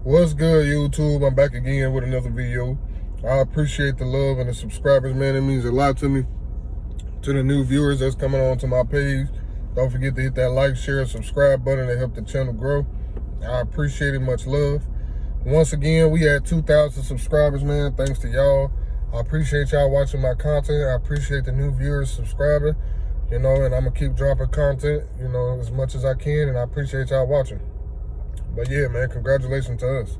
What's good, YouTube? I'm back again with another video. I appreciate the love and the subscribers, man. It means a lot to me. To the new viewers that's coming on to my page, don't forget to hit that like, share, and subscribe button to help the channel grow. I appreciate it. Much love. Once again, we had 2,000 subscribers, man. Thanks to y'all. I appreciate y'all watching my content. I appreciate the new viewers subscribing, and I'm going to keep dropping content, as much as I can, and I appreciate y'all watching. But yeah, man, congratulations to us.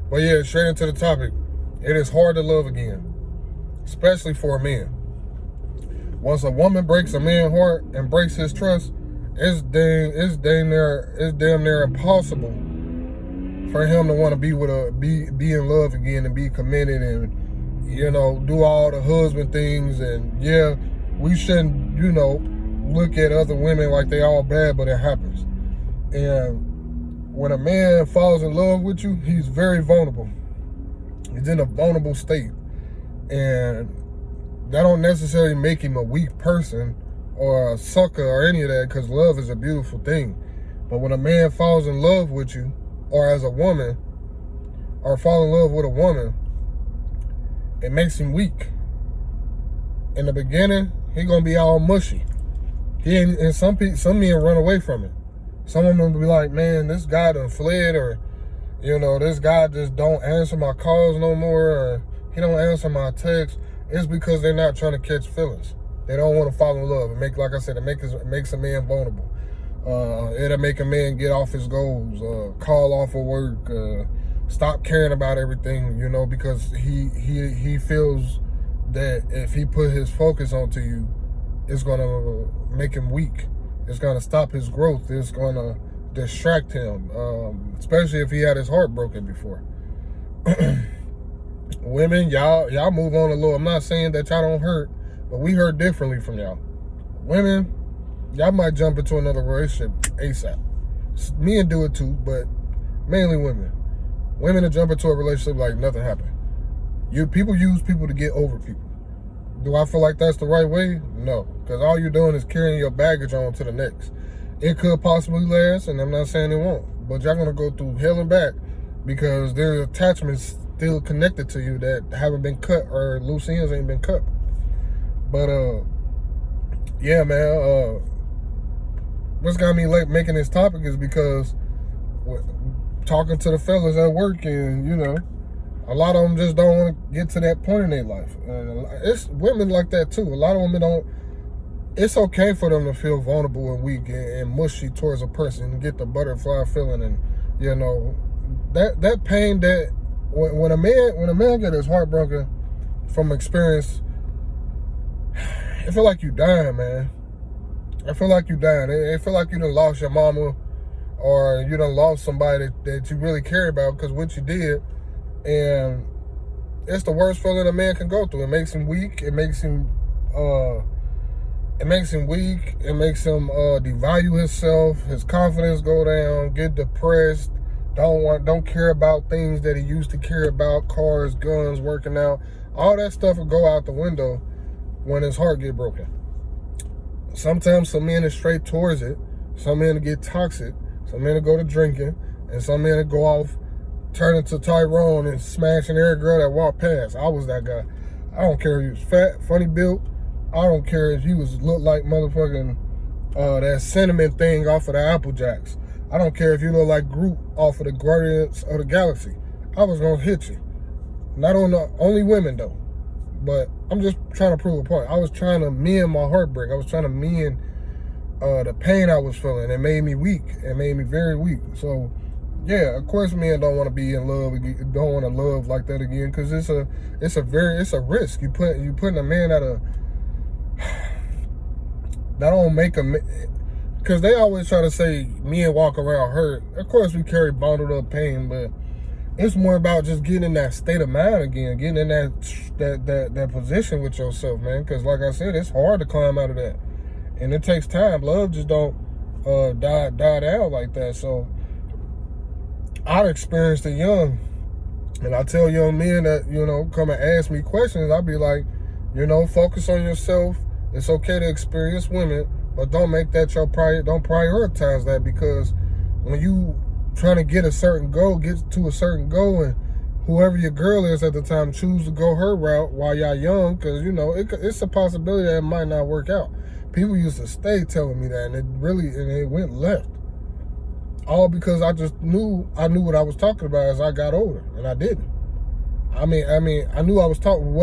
But yeah, straight into the topic. It is hard to love again, especially for a man. Once a woman breaks a man's heart and breaks his trust, it's damn near impossible for him to want to be in love again and be committed and do all the husband things. And yeah, we shouldn't look at other women like they all bad, but it happens. And when a man falls in love with you, he's very vulnerable. He's in a vulnerable state. And that don't necessarily make him a weak person or a sucker or any of that, because love is a beautiful thing. But when a man falls in love with you, or as a woman, or fall in love with a woman, it makes him weak. In the beginning, he gonna be all mushy. And some men run away from it. Some of them will be like, man, this guy done fled, or, this guy just don't answer my calls no more, or he don't answer my texts. It's because they're not trying to catch feelings. They don't want to fall in love. Like I said, it makes a man vulnerable. It'll make a man get off his goals, call off of work, stop caring about everything, because he feels that if he put his focus onto you, it's going to make him weak. It's going to stop his growth. It's going to distract him, especially if he had his heart broken before. Women, y'all move on a little. I'm not saying that y'all don't hurt, but we hurt differently from y'all. Women, y'all might jump into another relationship ASAP. Men do it too, but mainly women. Women will jump into a relationship like nothing happened. People use people to get over people. Do I feel like that's the right way? No, because all you're doing is carrying your baggage on to the next. It could possibly last, and I'm not saying it won't, but y'all gonna go through hell and back because there's attachments still connected to you that haven't been cut, or loose ends ain't been cut. But yeah, man, what's got me like making this topic is because talking to the fellas at work, and a lot of them just don't want to get to that point in their life. And it's women like that too. A lot of women don't. It's okay for them to feel vulnerable and weak and mushy towards a person and get the butterfly feeling, and that pain that when a man get his heart broken from experience, it feel like you dying, man. I feel like you dying. It feel like you done lost your mama, or you done lost somebody that you really care about because what you did. And it's the worst feeling a man can go through. It makes him weak. It makes him weak. It makes him devalue himself. His confidence go down. Get depressed. Don't care about things that he used to care about. Cars, guns, working out. All that stuff will go out the window when his heart get broken. Sometimes some men are straight towards it. Some men get toxic. Some men will go to drinking, and some men will go off, turn into Tyrone and smashing every girl that walked past. I was that guy. I don't care if he was fat, funny built. I don't care if he looked like motherfucking that cinnamon thing off of the Apple Jacks. I don't care if you look like Groot off of the Guardians of the Galaxy. I was gonna hit you. Not on the only women though, but I'm just trying to prove a point. I was trying to mend my heartbreak. I was trying to mend the pain I was feeling. It made me weak. It made me very weak. So yeah, of course men don't want to be in love again, don't want to love like that again, because it's a risk. You putting a man at a that don't make a, because they always try to say men walk around hurt. Of course we carry bottled up pain, but it's more about just getting in that state of mind again, getting in that position with yourself, man. Because like I said, it's hard to climb out of that, and it takes time. Love just don't die out like that. So I experienced it young, and I tell young men that come and ask me questions. I'll be like, focus on yourself. It's okay to experience women, but don't make that your priority. Don't prioritize that, because when you trying to get a certain goal, get to a certain goal, and whoever your girl is at the time choose to go her route while y'all young, because, you know, it's a possibility that it might not work out. People used to stay telling me that, and it went left. All because I knew what I was talking about as I got older, and I didn't. I mean, I knew what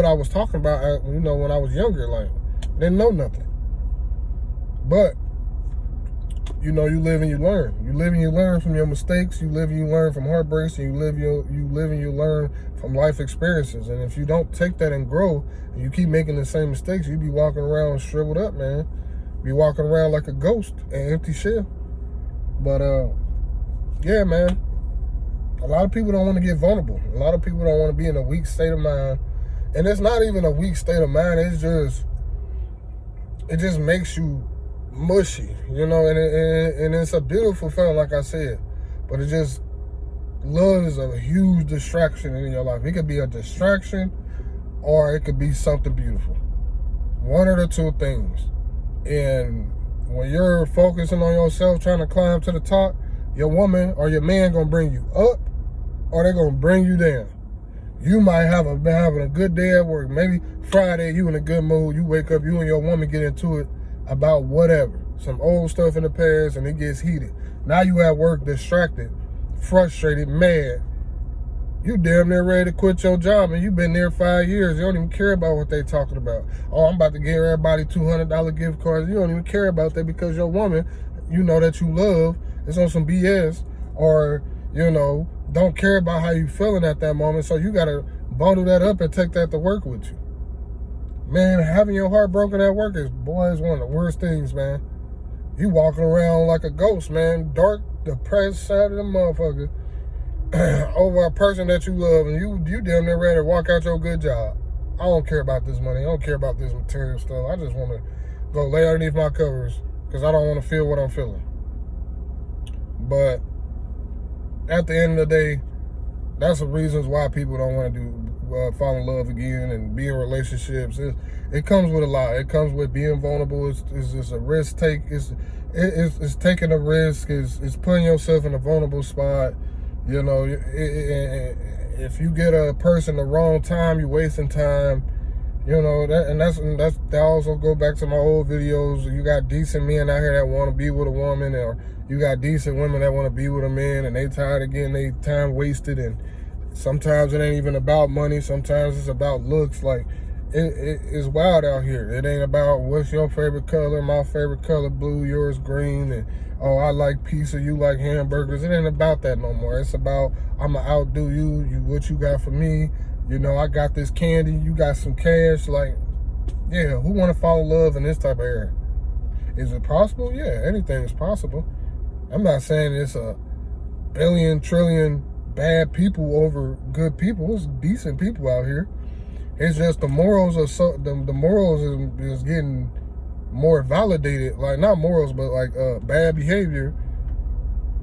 I was talking about, you know, when I was younger. Like, didn't know nothing. But, you know, you live and you learn. You live and you learn from your mistakes. You live and you learn from heartbreaks. And you live and you learn from life experiences. And if you don't take that and grow, and you keep making the same mistakes, you be walking around shriveled up, man. Be walking around like a ghost, an empty shell. But, yeah, man. A lot of people don't want to get vulnerable. A lot of people don't want to be in a weak state of mind. And it's not even a weak state of mind. It just makes you mushy, you know, and it's a beautiful feeling, like I said. But love is a huge distraction in your life. It could be a distraction or it could be something beautiful. One of the two things. And when you're focusing on yourself, trying to climb to the top, your woman or your man gonna bring you up, or they're gonna bring you down. You might been having a good day at work. Maybe Friday, you in a good mood. You wake up, you and your woman get into it about whatever. Some old stuff in the past, and it gets heated. Now you at work, distracted, frustrated, mad. You damn near ready to quit your job, and you've been there 5 years. You don't even care about what they talking about. Oh, I'm about to give everybody $200 gift cards. You don't even care about that because your woman, you know, that you love, is on some BS, or, you know, don't care about how you feeling at that moment. So you got to bundle that up and take that to work with you. Man, having your heart broken at work is one of the worst things, man. You walking around like a ghost, man. Dark, depressed, sad of the motherfucker over a person that you love, and you damn near ready to walk out your good job. I don't care about this money. I don't care about this material stuff. I just want to go lay underneath my covers because I don't want to feel what I'm feeling. But at the end of the day, that's the reasons why people don't want to fall in love again and be in relationships. It comes with a lot. It comes with being vulnerable. It's just a risk take. It's taking a risk. It's putting yourself in a vulnerable spot. You know, if you get a person the wrong time, you're wasting time. You know, that also go back to my old videos. You got decent men out here that want to be with a woman, or you got decent women that want to be with a man, and they tired of getting their time wasted. And sometimes it ain't even about money. Sometimes it's about looks. Like, it's wild out here. It ain't about what's your favorite color, my favorite color, blue, yours green, and oh, I like pizza, you like hamburgers. It ain't about that no more. It's about, I'ma outdo you, what you got for me. You know, I got this candy, you got some cash. Like, yeah, who want to fall in love in this type of era? Is it possible? Yeah, anything is possible. I'm not saying it's a billion, trillion bad people over good people. It's decent people out here. It's just the morals are the morals is getting more validated. Like, not morals, but like bad behavior.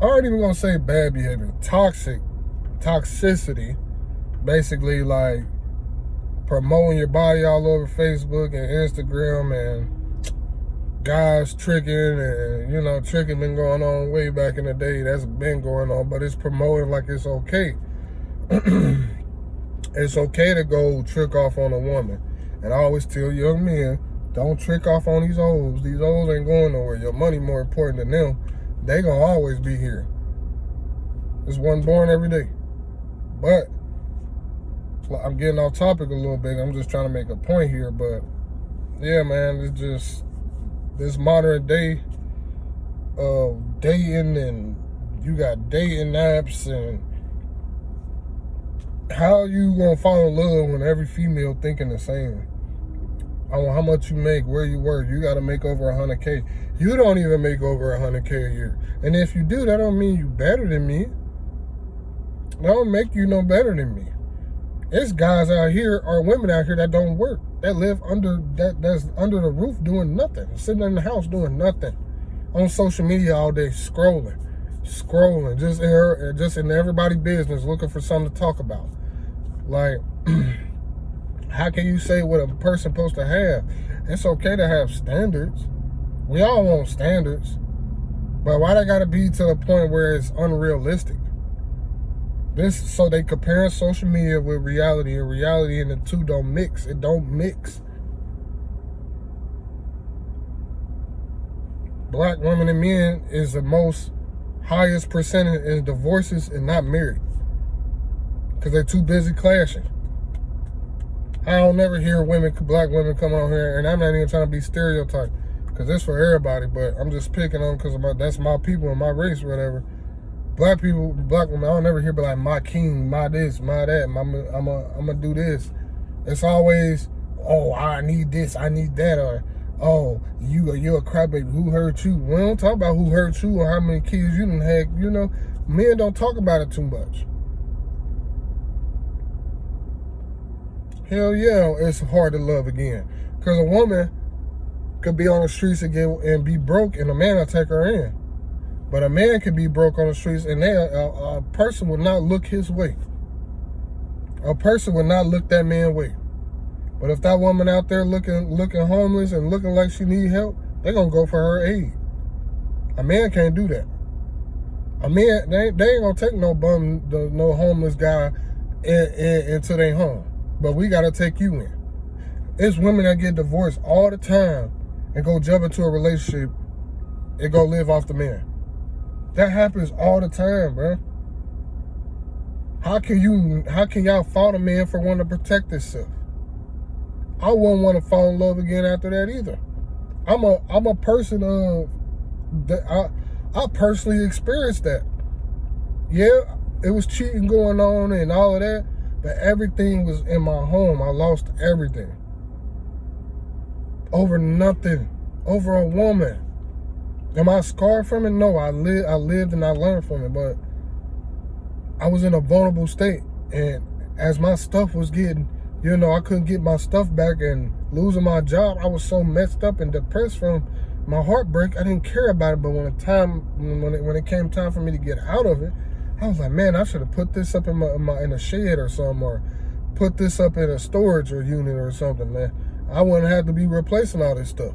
I aren't even gonna say bad behavior. Toxicity. Basically, like promoting your body all over Facebook and Instagram, and guys tricking, and you know, tricking been going on way back in the day. That's been going on, but it's promoted like it's okay. It's okay to go trick off on a woman. And I always tell young men, don't trick off on these hoes. These hoes ain't going nowhere. Your money more important than them. They gonna always be here. There's one born every day. But I'm getting off topic a little bit. I'm just trying to make a point here. But yeah, man, it's just this modern day of dating, and you got dating apps, and how you gonna fall in love when every female thinking the same? On how much you make, where you work, you gotta make over 100K. You don't even make over 100K a year. And if you do, that don't mean you better than me. That don't make you no better than me. It's guys out here or women out here that don't work, that live that's under the roof doing nothing, sitting in the house doing nothing, on social media all day scrolling, just in everybody's business, looking for something to talk about. Like, how can you say what a person supposed to have? It's okay to have standards. We all want standards, but why they gotta be to the point where it's unrealistic? So they comparing social media with reality, and reality and the two don't mix. It don't mix. Black women and men is the most highest percentage in divorces and not married, because they're too busy clashing. I don't never hear black women come on here, and I'm not even trying to be stereotyped, because it's for everybody, but I'm just picking on because that's my people and my race or whatever. Black people, black women, I don't never hear but like my king, my this, my that, I'm gonna do this. It's always, oh, I need this, I need that, or oh, you're a crybaby, who hurt you? We don't talk about who hurt you or how many kids you done had, you know. Men don't talk about it too much. Hell yeah, it's hard to love again. Because a woman could be on the streets again and be broke, and a man will take her in. But a man can be broke on the streets, and a person will not look his way. A person will not look that man's way. But if that woman out there looking homeless and looking like she need help, they're going to go for her aid. A man can't do that. A man, they ain't going to take no homeless guy into their home. But we got to take you in. It's women that get divorced all the time and go jump into a relationship and go live off the man. That happens all the time, bro. How can y'all fault a man for wanting to protect himself? I wouldn't want to fall in love again after that either. I'm a person of that. I personally experienced that. Yeah, it was cheating going on and all of that, but everything was in my home. I lost everything over nothing, over a woman. Am I scarred from it? No, I lived and I learned from it, but I was in a vulnerable state, and as my stuff was getting, I couldn't get my stuff back and losing my job, I was so messed up and depressed from my heartbreak, I didn't care about it. But when it came time for me to get out of it, I was like, man, I should have put this up in a shed or something, or put this up in a storage or unit or something, man. I wouldn't have to be replacing all this stuff.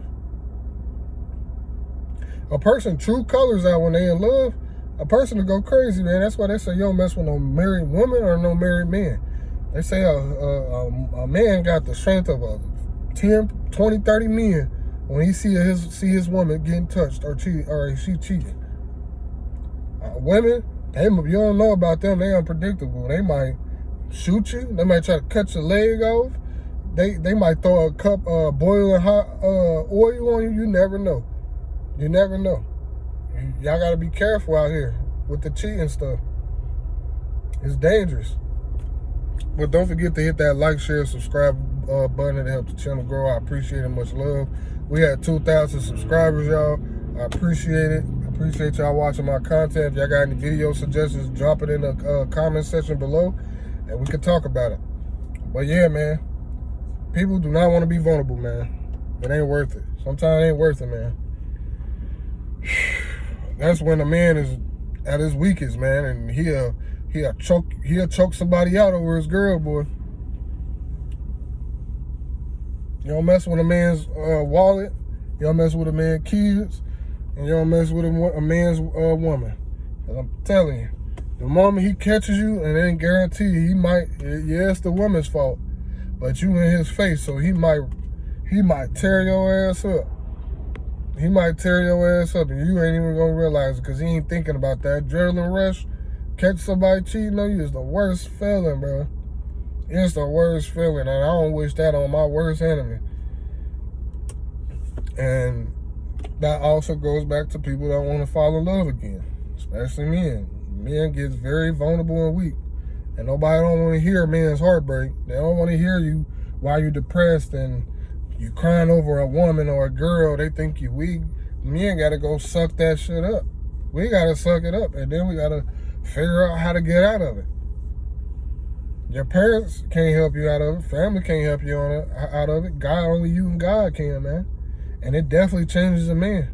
A person true colors out when they in love, a person to go crazy, man. That's why they say you don't mess with no married woman or no married man. They say a man got the strength of 10, 20, 30 men when he see his woman getting touched or she cheating. Women, you don't know about them. They unpredictable. They might shoot you. They might try to cut your leg off. They might throw a cup of boiling hot oil on you. You never know. You never know. Y'all got to be careful out here with the cheating stuff. It's dangerous. But don't forget to hit that like, share, subscribe button to help the channel grow. I appreciate it. Much love. We had 2,000 subscribers, y'all. I appreciate it. I appreciate y'all watching my content. If y'all got any video suggestions, drop it in the comment section below, and we can talk about it. But yeah, man, people do not want to be vulnerable, man. It ain't worth it. Sometimes it ain't worth it, man. That's when a man is at his weakest, man, and he'll choke somebody out over his girl, boy. You don't mess with a man's wallet. You don't mess with a man's kids, and you don't mess with a man's woman. And I'm telling you, the moment he catches you, and it ain't guaranteed, it's the woman's fault, but you in his face, so he might tear your ass up. He might tear your ass up, and you ain't even gonna realize it, because he ain't thinking about that. Adrenaline rush, catch somebody cheating on you is the worst feeling, bro. It's the worst feeling, and I don't wish that on my worst enemy. And that also goes back to people that want to fall in love again, especially men. Men get very vulnerable and weak, and nobody don't want to hear a man's heartbreak. They don't want to hear you while you're depressed and you crying over a woman or a girl. They think you weak. Men got to go suck that shit up. We got to suck it up, and then we got to figure out how to get out of it. Your parents can't help you out of it. Family can't help you out of it. God, only you and God can, man. And it definitely changes a man.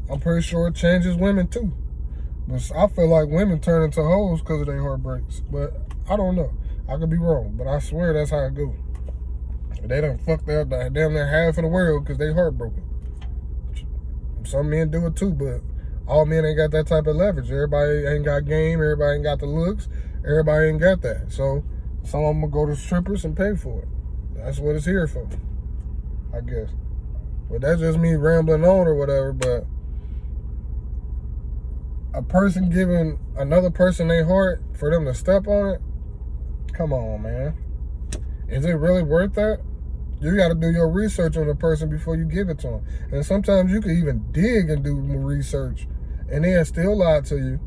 I'm pretty sure it changes women too. But I feel like women turn into hoes because of their heartbreaks. But I don't know. I could be wrong, but I swear that's how it goes. They done fucked up damn near half of the world because they heartbroken. Some men do it too, but all men ain't got that type of leverage. Everybody ain't got game. Everybody ain't got the looks. Everybody ain't got that. So some of them will go to strippers and pay for it. That's what it's here for, I guess. But that's just me rambling on or whatever. But a person giving another person their heart for them to step on it, come on, man. Is it really worth that? You got to do your research on the person before you give it to them. And sometimes you can even dig and do more research, and they'll still lie to you.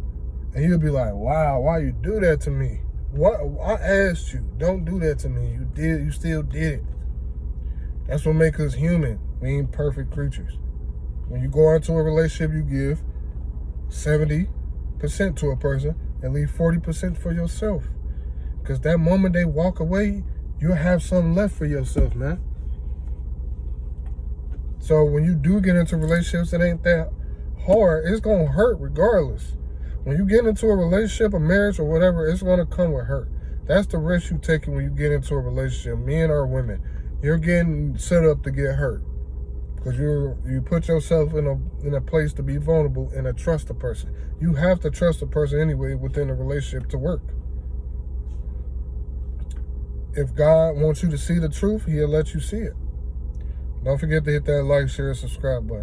And you'll be like, wow, why you do that to me? What? I asked you, don't do that to me. You did, you still did it. That's what makes us human. We ain't perfect creatures. When you go into a relationship, you give 70% to a person and leave 40% for yourself. Because that moment they walk away, you'll have something left for yourself, man. So when you do get into relationships, it ain't that hard. It's going to hurt regardless. When you get into a relationship, a marriage, or whatever, it's going to come with hurt. That's the risk you're taking when you get into a relationship, men or women. You're getting set up to get hurt. Because you put yourself in a place to be vulnerable and to trust a person. You have to trust a person anyway within a relationship to work. If God wants you to see the truth, he'll let you see it. Don't forget to hit that like, share, and subscribe button.